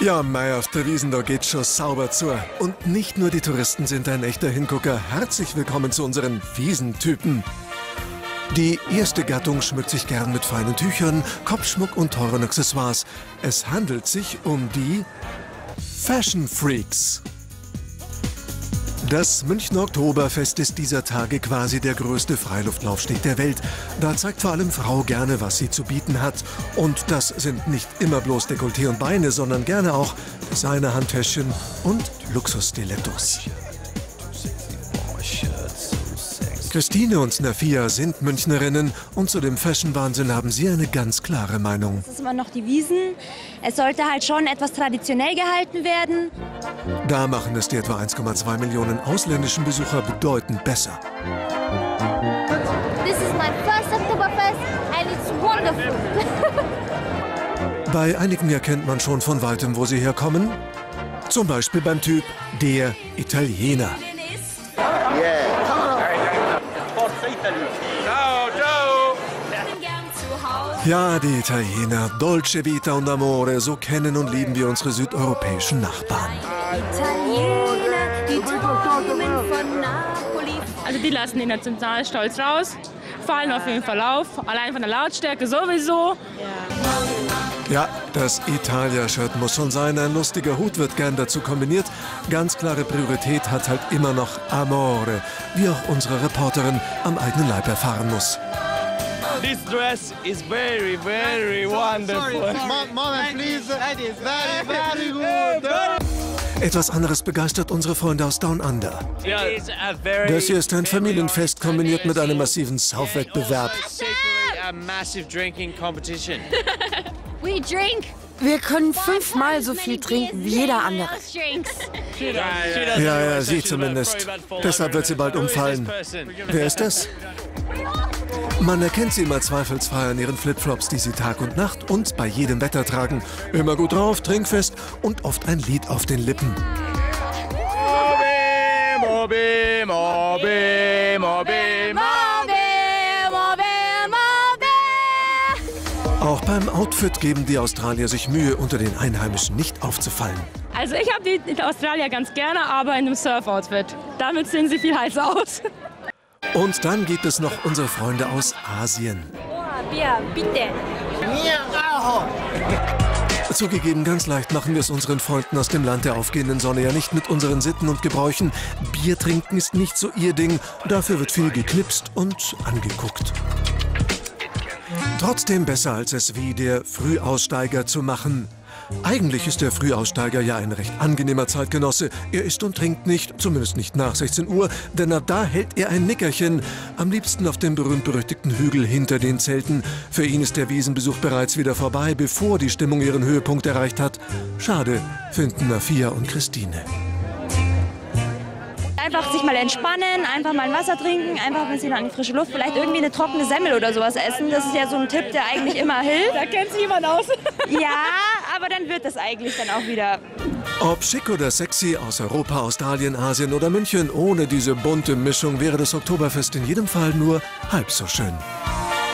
Ja, mei, auf der Wiesn, da geht's schon sauber zu. Und nicht nur die Touristen sind ein echter Hingucker. Herzlich willkommen zu unseren Wiesentypen. Die erste Gattung schmückt sich gern mit feinen Tüchern, Kopfschmuck und teuren Accessoires. Es handelt sich um die Fashion Freaks. Das Münchner Oktoberfest ist dieser Tage quasi der größte Freiluftlaufsteg der Welt. Da zeigt vor allem Frau gerne, was sie zu bieten hat. Und das sind nicht immer bloß Dekolleté und Beine, sondern gerne auch Designer-Handtäschchen und Luxusstilettos. Christine und Nafia sind Münchnerinnen und zu dem Fashion-Wahnsinn haben sie eine ganz klare Meinung. Das ist immer noch die Wiesn. Es sollte halt schon etwas traditionell gehalten werden. Da machen es die etwa 1,2 Millionen ausländischen Besucher bedeutend besser. This is my first Oktoberfest and it's wonderful. Bei einigen erkennt man schon von weitem, wo sie herkommen. Zum Beispiel beim Typ der Italiener. Ja, die Italiener, Dolce Vita und Amore, so kennen und lieben wir unsere südeuropäischen Nachbarn. Italiener, die Träumen von Napoli. Also die lassen den Nationalstolz raus, fallen auf jeden Fall auf, allein von der Lautstärke sowieso. Ja, das Italia-Shirt muss schon sein, ein lustiger Hut wird gern dazu kombiniert. Ganz klare Priorität hat halt immer noch Amore, wie auch unsere Reporterin am eigenen Leib erfahren muss. This dress is very, very wonderful. Moment, please. That is very, very good. Etwas anderes begeistert unsere Freunde aus Down Under. Das hier ist ein Familienfest kombiniert mit einem massiven Saufwettbewerb. We drink. Wir können 5-mal so viel trinken wie jeder andere. Ja, sie zumindest. Deshalb wird sie bald umfallen. Wer ist das? Man erkennt sie immer zweifelsfrei an ihren Flipflops, die sie Tag und Nacht und bei jedem Wetter tragen. Immer gut drauf, trinkfest und oft ein Lied auf den Lippen. Mobi, Mobi, Mobi, Mobi. Auch beim Outfit geben die Australier sich Mühe, unter den Einheimischen nicht aufzufallen. Also ich habe die Australier ganz gerne, aber in einem Surf-Outfit. Damit sehen sie viel heißer aus. Und dann gibt es noch unsere Freunde aus Asien. Ja, bitte. Zugegeben, ganz leicht machen wir es unseren Freunden aus dem Land der aufgehenden Sonne ja nicht mit unseren Sitten und Gebräuchen. Bier trinken ist nicht so ihr Ding, dafür wird viel geknipst und angeguckt. Trotzdem besser, als es wie der Frühaussteiger zu machen. Eigentlich ist der Frühaussteiger ja ein recht angenehmer Zeitgenosse. Er isst und trinkt nicht, zumindest nicht nach 16 Uhr, denn ab da hält er ein Nickerchen. Am liebsten auf dem berühmt-berüchtigten Hügel hinter den Zelten. Für ihn ist der Wiesenbesuch bereits wieder vorbei, bevor die Stimmung ihren Höhepunkt erreicht hat. Schade, finden Nafia und Christine. Einfach sich mal entspannen, einfach mal ein Wasser trinken, einfach ein bisschen an die frische Luft, vielleicht irgendwie eine trockene Semmel oder sowas essen. Das ist ja so ein Tipp, der eigentlich immer hilft. Da kennt sich jemand aus. Ja, aber dann wird das eigentlich dann auch wieder. Ob schick oder sexy, aus Europa, Australien, Asien oder München, ohne diese bunte Mischung wäre das Oktoberfest in jedem Fall nur halb so schön.